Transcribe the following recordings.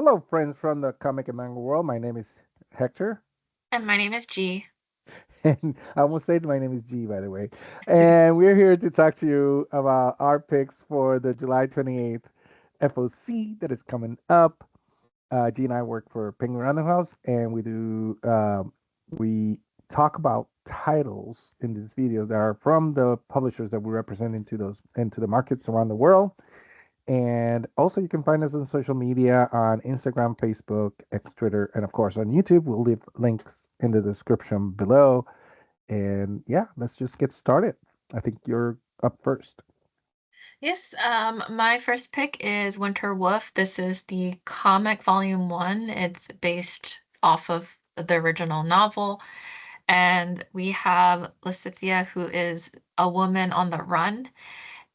Hello, friends from the comic and manga world. My name is Hector, And my name is G. and I almost said my name is G, by the way. And we're here to talk to you about our picks for the July 28th FOC that is coming up. G and I work for Penguin Random House, and we talk about titles in this video that are from the publishers that we represent into the markets around the world. And also, you can find us on social media on Instagram, Facebook, X, Twitter, and of course on YouTube. We'll leave links in the description below. And yeah, let's just get started. I think you're up first. Yes, my first pick is Winter Wolf. This is the comic volume one. It's based off of the original novel. And we have Lysithea, who is a woman on the run.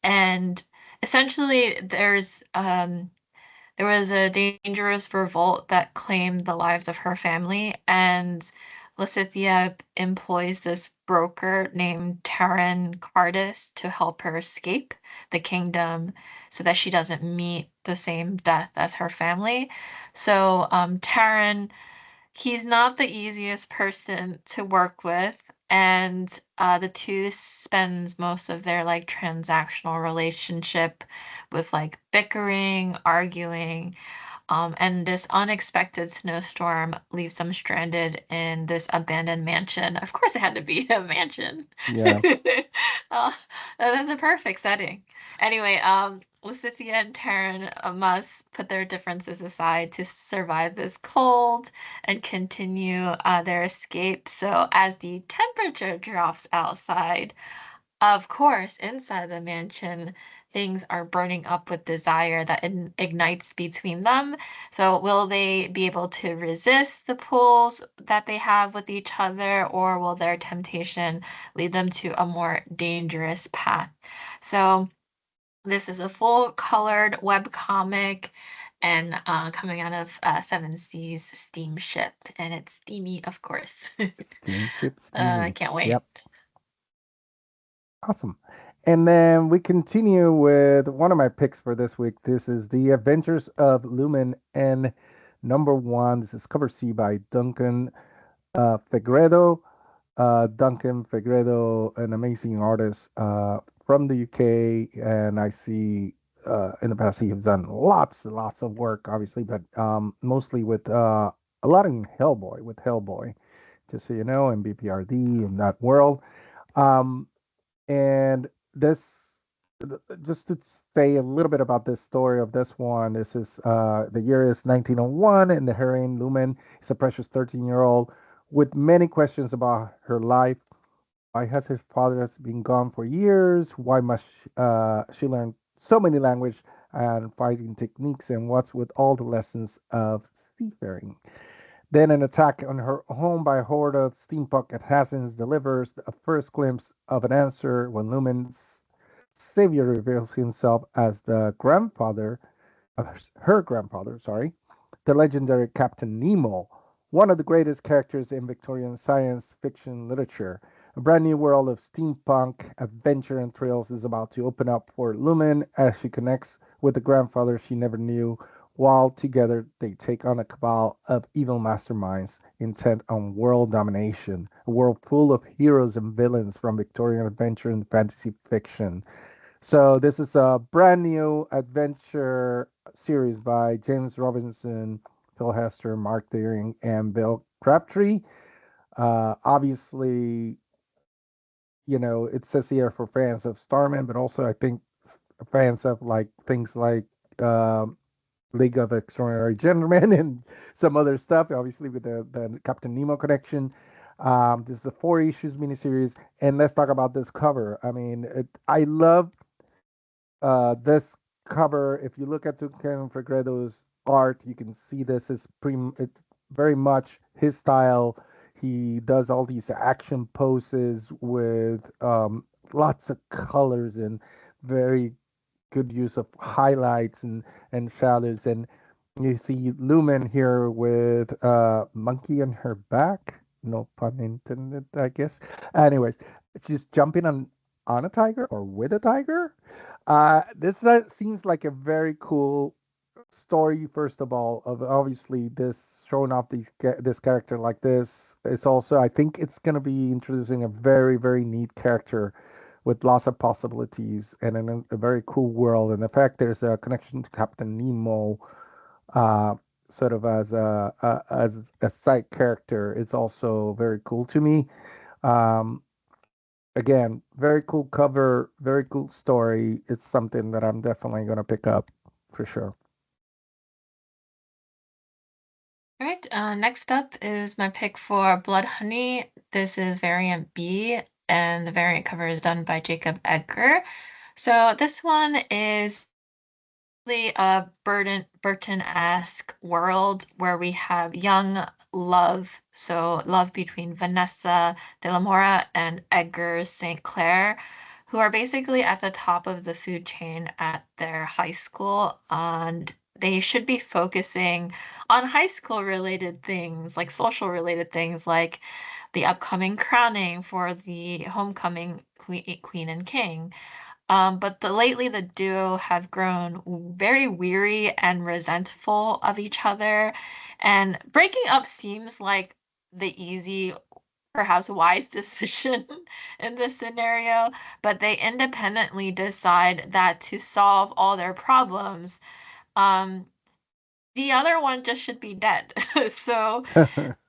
And essentially, there was a dangerous revolt that claimed the lives of her family, and Lysithea employs this broker named Taryn Cardis to help her escape the kingdom so that she doesn't meet the same death as her family. So, Taryn, he's not the easiest person to work with, and the two spends most of their like transactional relationship with like bickering, arguing, and this unexpected snowstorm leaves them stranded in this abandoned mansion. Of course, it had to be a mansion. Yeah. uh, that's a perfect setting. Anyway, Lysithea and Taryn must put their differences aside to survive this cold and continue their escape. So, as the temperature drops outside, of course, inside the mansion, things are burning up with desire that ignites between them. So, will they be able to resist the pulls that they have with each other, or will their temptation lead them to a more dangerous path? So, this is a full colored web comic and coming out of Seven Seas Steamship, and it's steamy, of course. Steamship I Steamy. can't wait. Yep. Awesome. And then we continue with one of my picks for this week. This is The Adventures of Lumen and number one. This is cover C by Duncan Fegredo. Duncan Fegredo, an amazing artist from the UK, and I see in the past he has done lots and lots of work, obviously, but mostly with a lot in Hellboy, just so you know, and BPRD in that world. Um, and this, just to say a little bit about this story of this one, this is the year is 1901, and the heroine Lumen is a precious 13-year-old with many questions about her life. Why has her father been gone for years? Why must she learn so many languages and fighting techniques? And what's with all the lessons of seafaring? Then an attack on her home by a horde of steampunk assassins delivers a first glimpse of an answer when Lumen's savior reveals himself as the grandfather of her grandfather, sorry, the legendary Captain Nemo, one of the greatest characters in Victorian science fiction literature. A brand new world of steampunk adventure and thrills is about to open up for Lumen as she connects with the grandfather she never knew, while together they take on a cabal of evil masterminds intent on world domination, a world full of heroes and villains from Victorian adventure and fantasy fiction. So this is a brand new adventure series by James Robinson, Phil Hester, Mark Deering, and Bill Crabtree. Obviously, it says here for fans of Starman, but also I think fans of like things like um, League of Extraordinary Gentlemen and some other stuff. Obviously, with the Captain Nemo connection. This is a four issues miniseries, and let's talk about this cover. I mean, I love this cover. If you look at Tucano Fegredo's art, you can see this is very much his style. He does all these action poses with lots of colors and very good use of highlights and shadows. And you see Lumen here with monkey on her back. No pun intended, I guess. Anyways, she's jumping on a tiger or with a tiger. This seems like a very cool. story first of all of obviously this showing off this character like this. It's also I think it's gonna be introducing a very neat character with lots of possibilities and in a very cool world. And the fact there's a connection to Captain Nemo, uh, sort of as a side character, is also very cool to me. Um, Again, very cool cover, very cool story. It's something that I'm definitely gonna pick up for sure. All right, next up is my pick for Blood Honey. This is variant B, and the variant cover is done by Jacob Edgar. So this one is a Burton-esque world where we have young love, so love between Vanessa de la Mora and Edgar St. Clair, who are basically at the top of the food chain at their high school, and they should be focusing on high school related things, like social related things, like the upcoming crowning for the homecoming queen and king. But lately the duo have grown very weary and resentful of each other, and breaking up seems like the easy, perhaps wise decision in this scenario, but they independently decide that to solve all their problems, um, the other one just should be dead. So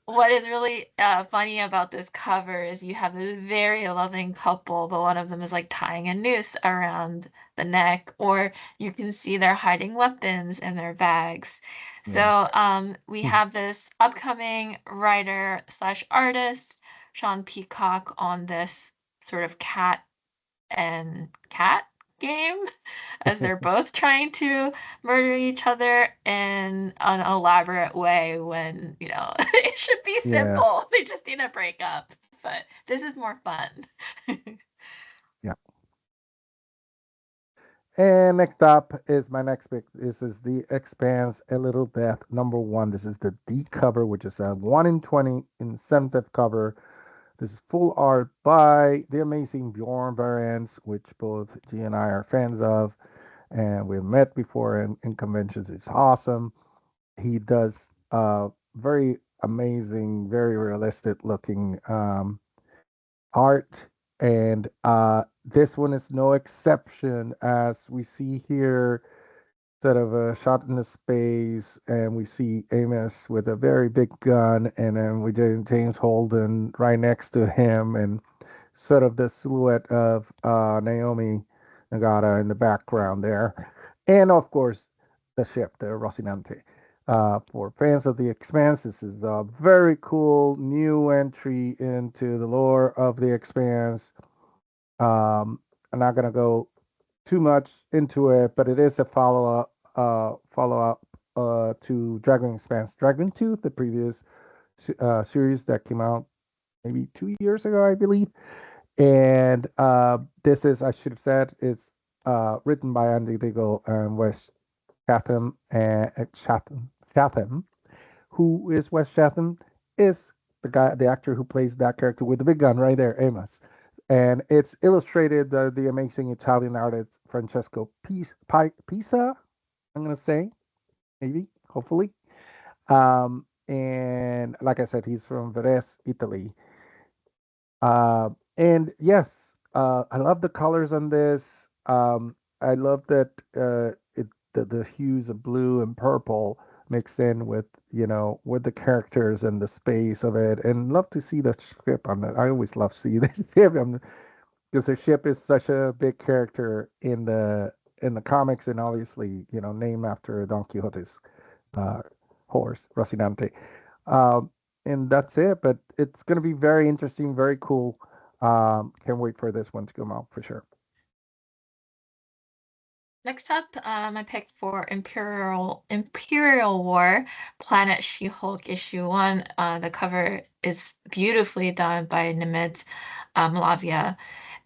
what is really funny about this cover is you have this very loving couple, but one of them is like tying a noose around the neck, or you can see they're hiding weapons in their bags. Yeah. So we have this upcoming writer slash artist, Sean Peacock, on this sort of cat and cat game as they're both trying to murder each other in an elaborate way when, it should be Yeah. simple. They just need to break up. But this is more fun. Yeah. And next up is my next pick. This is The Expanse, A Little Death, #1. This is the D cover, which is a 1 in 20 incentive cover. This is full art by the amazing Bjorn Barends, which both G and I are fans of, and we've met before in conventions. It's awesome. He does very amazing, very realistic looking art, and this one is no exception, as we see here sort of a shot in the space, and we see Amos with a very big gun, and then we did James Holden right next to him, and sort of the silhouette of Naomi Nagata in the background there, and of course the ship, the Rocinante. For fans of The Expanse, this is a very cool new entry into the lore of The Expanse. I'm not gonna go too much into it, but it is a follow up to Dragon Expanse Dragon Tooth, the previous series that came out maybe 2 years ago, I believe. And this is, I should have said, it's written by Andy Diggle and Wes Chatham. Who is Wes Chatham? Is the actor who plays that character with the big gun right there, Amos. And it's illustrated the amazing Italian artist Francesco Pisa. I'm gonna say maybe, hopefully. And like I said, he's from Varese, Italy. And yes, I love the colors on this. I love that the hues of blue and purple mixed in with with the characters and the space of it, and love to see the ship on it. I always love seeing the ship because the ship is such a big character in the comics, and obviously named after Don Quixote's uh, horse Rocinante. Um, and that's it. But it's going to be very interesting, very cool. Can't wait for this one to come out for sure. Next up, I picked for Imperial War, Planet She-Hulk issue 1. The cover is beautifully done by Nimitz Malavia.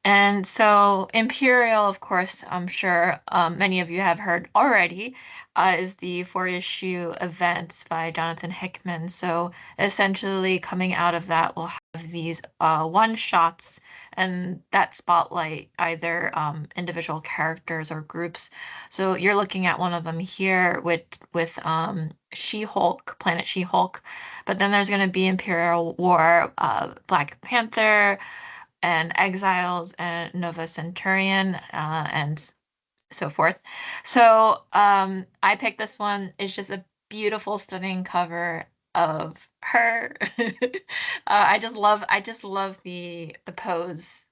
And so Imperial, of course, I'm sure many of you have heard already, is the 4-issue event by Jonathan Hickman. So essentially coming out of that will these one shots and that spotlight either individual characters or groups. So you're looking at one of them here with She-Hulk, Planet She-Hulk, but then there's going to be Imperial War, Black Panther, and Exiles, and Nova Centurion, and so forth. So I picked this one. It's just a beautiful, stunning cover of her. I just love the pose,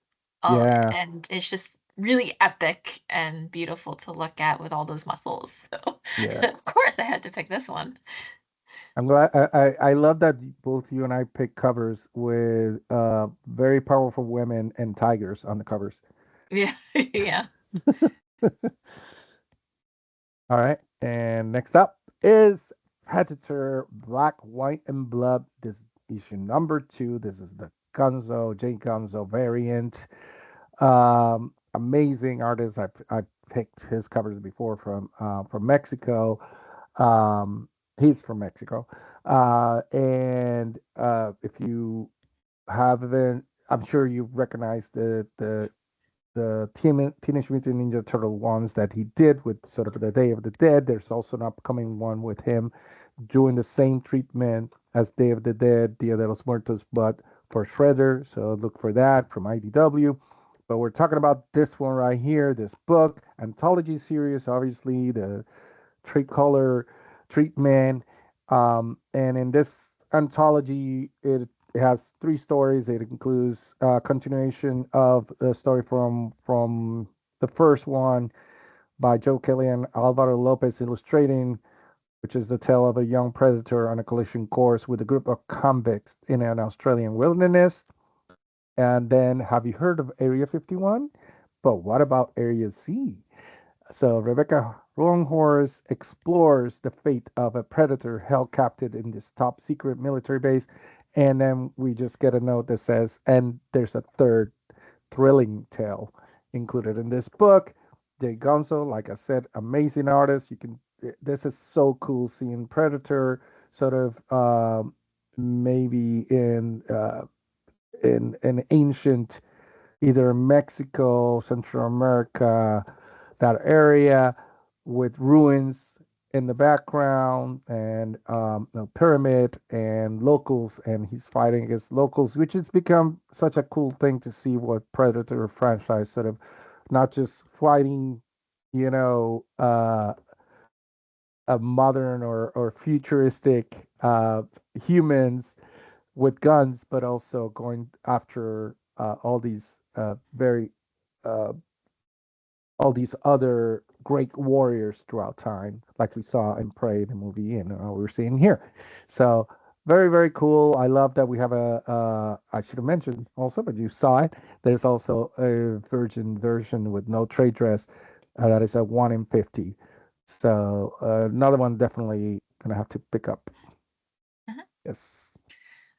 Yeah, and it's just really epic and beautiful to look at with all those muscles. So yeah. of course I had to pick this one. I'm glad. I love that both you and I pick covers with very powerful women and tigers on the covers. Yeah, yeah. All right. And next up is Predator Black, White, and Blood. This is issue number 2. This is the Gunzo, J Gunzo variant. Amazing artist. I picked his covers before from Mexico. He's from Mexico. And if you haven't, I'm sure you recognize the Teenage Mutant Ninja Turtle ones that he did with sort of the Day of the Dead. There's also an upcoming one with him doing the same treatment as Day of the Dead, Dia de los Muertos, but for Shredder. So look for that from IDW. But we're talking about this one right here, this book, anthology series, obviously, the tricolor treatment. And in this anthology, it has 3 stories. It includes continuation of the story from the first one by Joe Kelly and Alvaro Lopez illustrating, which is the tale of a young predator on a collision course with a group of convicts in an Australian wilderness. And then, have you heard of Area 51? But what about Area Z? So Rebecca Longhorse explores the fate of a predator held captive in this top secret military base. And then we just get a note that says, and there's a third thrilling tale included in this book. Jay Gonzo, like I said, amazing artist. This is so cool seeing Predator sort of maybe in an ancient either Mexico, Central America, that area with ruins in the background and a pyramid and locals, and he's fighting against locals, which has become such a cool thing to see what Predator franchise sort of not just fighting, you know, a modern or futuristic humans with guns, but also going after uh, all these other great warriors throughout time, like we saw in Prey, the movie, and we're seeing here. So very, very cool. I love that we have I should have mentioned also, but you saw it. There's also a virgin version with no trade dress. That is a 1 in 50. So another one definitely gonna have to pick up. Mhm. Yes.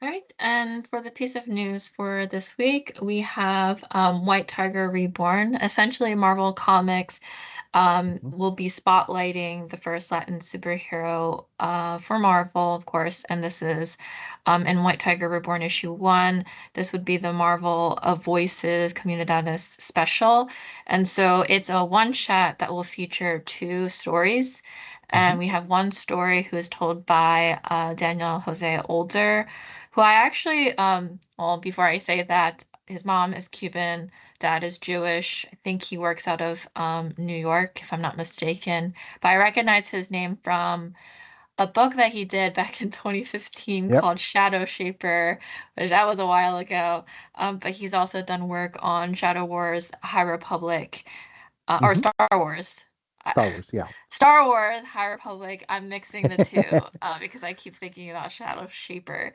All right, and for the piece of news for this week, we have White Tiger Reborn. Essentially, Marvel Comics Mhm. will be spotlighting the first Latin superhero for Marvel, of course, and this is in White Tiger Reborn issue 1. This would be the Marvel of Voices Comunidades special. And so it's a one shot that will feature 2 stories. Mhm. And we have one story who is told by Daniel Jose Older, who I actually, well, before I say that, his mom is Cuban, dad is Jewish. I think he works out of New York, if I'm not mistaken. But I recognize his name from a book that he did back in 2015 Yep. called Shadow Shaper, which that was a while ago. But he's also done work on Shadow Wars, High Republic, or Hmm. Star Wars. Uh, Star Wars. Yeah. Star Wars, High Republic. I'm mixing the two because I keep thinking about Shadow Shaper.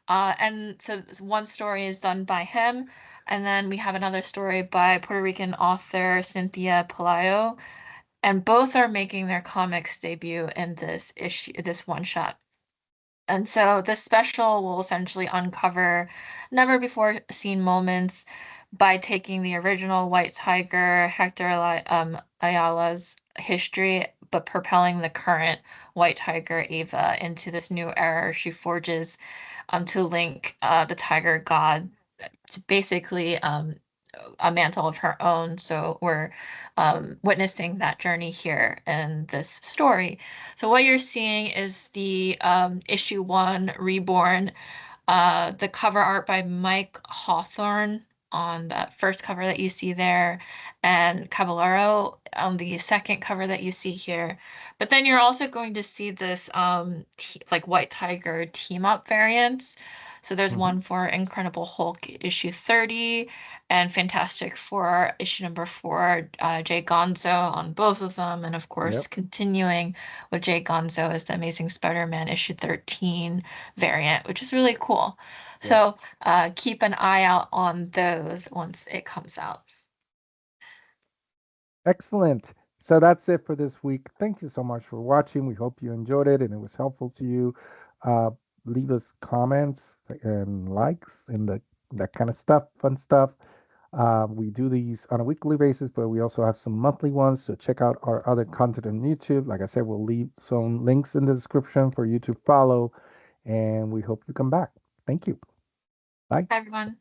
And so one story is done by him, and then we have another story by Puerto Rican author Cynthia Pelayo, and both are making their comics debut in this issue, this one shot. And so this special will essentially uncover never before seen moments by taking the original White Tiger, Ayala's history, but propelling the current White Tiger Ava into this new era. She forges to link the tiger god to basically a mantle of her own. So we're witnessing that journey here in this story. So what you're seeing is the issue one, Reborn, the cover art by Mike Hawthorne on that first cover that you see there, and Caballero on the second cover that you see here. But then you're also going to see this like White Tiger team up variants. So there's Hmm. one for Incredible Hulk issue 30 and Fantastic Four issue number 4, Jay Gonzo on both of them. And of course, Yep. continuing with Jay Gonzo is the Amazing Spider-Man issue 13 variant, which is really cool. So Yes. keep an eye out on those once it comes out. Excellent. So that's it for this week. Thank you so much for watching. We hope you enjoyed it and it was helpful to you. Uh, Leave us comments and likes and that kind of stuff, fun stuff. We do these on a weekly basis, but we also have some monthly ones. So check out our other content on YouTube. Like I said, we'll leave some links in the description for you to follow. And we hope you come back. Thank you. Bye. Hi, everyone.